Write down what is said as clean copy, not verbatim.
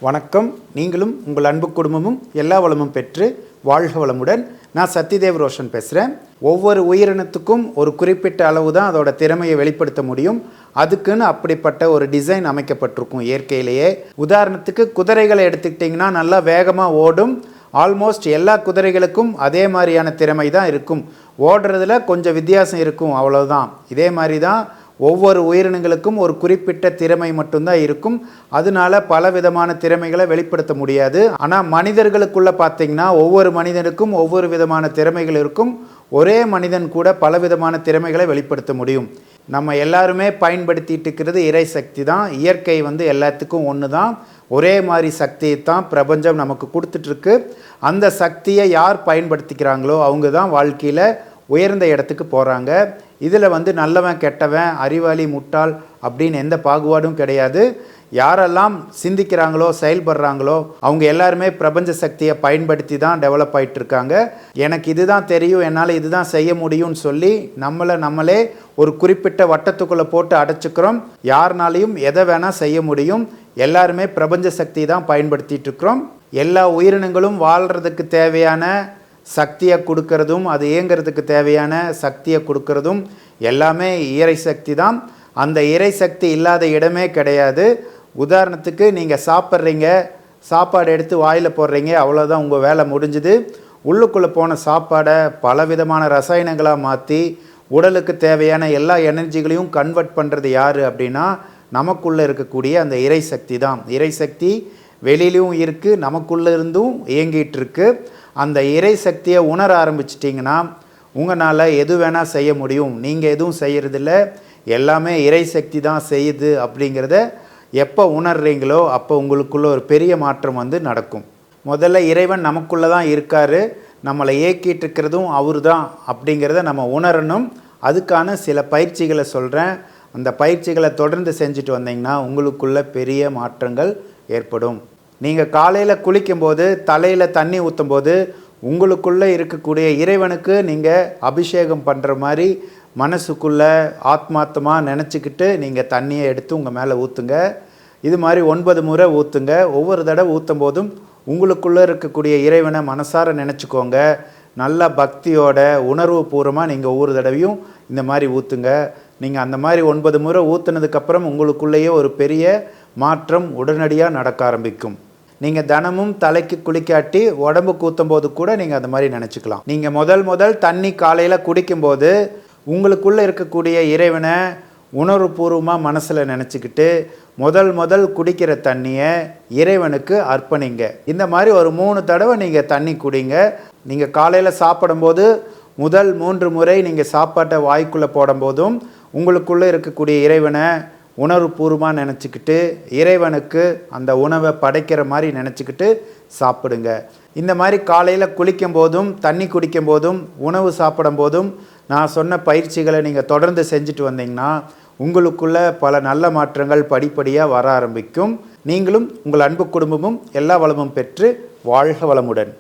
வணக்கம். நீங்களும் உங்கள் அன்பு குடும்பமும் எல்லா வளமும் பெற்று வாழ்க வளமுடன். நான் சத்யதேவ் ரோஷன் பேசுகிறேன். ஒவ்வொரு உயிரினத்துக்கும் ஒரு குறிப்பிட்ட அளவு தான் அதோட திறமையை வெளிப்படுத்த முடியும். அதுக்குன்னு அப்படிப்பட்ட ஒரு டிசைன் அமைக்கப்பட்டிருக்கும் இயற்கையிலேயே. உதாரணத்துக்கு குதிரைகளை எடுத்துக்கிட்டிங்கன்னா நல்லா வேகமாக ஓடும். ஆல்மோஸ்ட் எல்லா குதிரைகளுக்கும் அதே மாதிரியான திறமை தான் இருக்கும். ஓடுறதுல கொஞ்சம் வித்தியாசம் இருக்கும், அவ்வளோதான். இதே மாதிரி தான் ஒவ்வொரு உயிரினங்களுக்கும் ஒரு குறிப்பிட்ட திறமை மட்டும்தான் இருக்கும். அதனால பல விதமான திறமைகளை வெளிப்படுத்த முடியாது. ஆனால் மனிதர்களுக்குள்ள பார்த்தீங்கன்னா ஒவ்வொரு மனிதனுக்கும் ஒவ்வொரு விதமான திறமைகள் இருக்கும். ஒரே மனிதன் கூட பல விதமான திறமைகளை வெளிப்படுத்த முடியும். நம்ம எல்லாருமே பயன்படுத்திட்டு இருக்கிறது இறை சக்தி தான். இயற்கை எல்லாத்துக்கும் ஒன்று தான். ஒரே மாதிரி சக்தியை தான் பிரபஞ்சம் நமக்கு கொடுத்துட்ருக்கு. அந்த சக்தியை யார் பயன்படுத்திக்கிறாங்களோ அவங்க தான் வாழ்க்கையில் உயர்ந்த இடத்துக்கு போகிறாங்க. இதில் நல்லவன் கெட்டவன், அறிவாளி முட்டாள் அப்படின்னு எந்த பாகுபாடும் கிடையாது. யாரெல்லாம் சிந்திக்கிறாங்களோ செயல்படுறாங்களோ அவங்க எல்லாருமே பிரபஞ்ச சக்தியை பயன்படுத்தி தான் டெவலப் ஆகிட்டு இருக்காங்க. எனக்கு இதுதான் தெரியும், என்னால் இதுதான் செய்ய முடியும்னு சொல்லி நம்மளே ஒரு குறிப்பிட்ட வட்டத்துக்குள்ளே போட்டு அடைச்சிக்கிறோம். யாருனாலையும் எதை வேணால் செய்ய முடியும். எல்லாருமே பிரபஞ்ச சக்தி தான் பயன்படுத்திகிட்டு இருக்கிறோம். எல்லா உயிரினங்களும் வாழ்கிறதுக்கு தேவையான சக்தியை கொடுக்கறதும் அது இயங்கிறதுக்கு தேவையான சக்தியை கொடுக்கறதும் எல்லாமே இறை சக்தி தான். அந்த இறை சக்தி இல்லாத இடமே கிடையாது. உதாரணத்துக்கு நீங்கள் சாப்பிட்றீங்க, சாப்பாடு எடுத்து வாயில் போடுறீங்க, அவ்வளோதான், உங்கள் வேலை முடிஞ்சுது. உள்ளுக்குள்ளே போன சாப்பாடை பலவிதமான ரசாயனங்களாக மாற்றி உடலுக்கு தேவையான எல்லா எனர்ஜிகளையும் கன்வெர்ட் பண்ணுறது யார் அப்படின்னா நமக்குள்ளே இருக்கக்கூடிய அந்த இறை சக்தி தான். இறை சக்தி வெளியிலையும் இருக்குது, நமக்குள்ளே இருந்தும் இயங்கிட்டு இருக்கு. அந்த இறை சக்தியை உணர ஆரம்பிச்சிட்டிங்கன்னா உங்களால் எது வேணால் செய்ய முடியும். நீங்கள் எதுவும் செய்கிறதில்ல, எல்லாமே இறை சக்தி தான் செய்யுது அப்படிங்கிறத எப்போ உணர்றீங்களோ அப்போ உங்களுக்குள்ள ஒரு பெரிய மாற்றம் நடக்கும். முதல்ல இறைவன் நமக்குள்ளே தான் இருக்கார், நம்மளை இயக்கிட்டு இருக்கிறதும் அவர் தான் அப்படிங்கிறத நம்ம உணரணும். அதுக்கான சில பயிற்சிகளை சொல்கிறேன். அந்த பயிற்சிகளை தொடர்ந்து செஞ்சுட்டு வந்தீங்கன்னா உங்களுக்குள்ள பெரிய மாற்றங்கள் ஏற்படும். நீங்கள் காலையில் குளிக்கும்போது தலையில் தண்ணி ஊற்றும் போது உங்களுக்குள்ளே இருக்கக்கூடிய இறைவனுக்கு நீங்கள் அபிஷேகம் பண்ணுற மாதிரி மனசுக்குள்ளே ஆத்மார்த்தமாக நினச்சிக்கிட்டு நீங்கள் தண்ணியை எடுத்து உங்கள் மேலே ஊற்றுங்க. இது மாதிரி 9 முறை ஊற்றுங்க. ஒவ்வொரு தடவை ஊற்றும் போதும் உங்களுக்குள்ளே இருக்கக்கூடிய இறைவனை மனசார நினச்சிக்கோங்க. நல்ல பக்தியோட உணர்வு பூர்வமாக நீங்கள் ஒவ்வொரு தடவையும் இந்த மாதிரி ஊற்றுங்க. நீங்கள் அந்த மாதிரி 9 முறை ஊற்றுனதுக்கப்புறம் உங்களுக்குள்ளேயே ஒரு பெரிய மாற்றம் உடனடியாக நடக்க ஆரம்பிக்கும். நீங்கள் தினமும் தலைக்கு குளிக்காட்டி உடம்புக்கு ஊற்றும் போது கூட நீங்கள் அந்த மாதிரி நினச்சிக்கலாம். நீங்கள் முதல் தண்ணி காலையில் குடிக்கும்போது உங்களுக்குள்ளே இருக்கக்கூடிய இறைவனை உணர்வுபூர்வமாக மனசில் நினச்சிக்கிட்டு முதல் குடிக்கிற தண்ணியை இறைவனுக்கு அர்ப்பணிங்க. இந்த மாதிரி ஒரு 3 தடவை நீங்கள் தண்ணி குடிங்க. நீங்கள் காலையில் சாப்பிடும்போது முதல் 3 முறை நீங்கள் சாப்பாட்டை வாய்க்குள்ளே போடும்போதும் உங்களுக்குள்ளே இருக்கக்கூடிய இறைவனை உணர்வுபூர்வமாக நினச்சிக்கிட்டு இறைவனுக்கு அந்த உணவை படைக்கிற மாதிரி நினச்சிக்கிட்டு சாப்பிடுங்க. இந்த மாதிரி காலையில் குளிக்கும் போதும் தண்ணி குடிக்கும் போதும் உணவு சாப்பிடும் போதும் நான் சொன்ன பயிற்சிகளை நீங்கள் தொடர்ந்து செஞ்சுட்டு வந்தீங்கன்னா உங்களுக்குள்ள பல நல்ல மாற்றங்கள் படிப்படியாக வர ஆரம்பிக்கும். நீங்களும் உங்கள் அன்பு குடும்பமும் எல்லா வளமும் பெற்று வாழ்க வளமுடன்.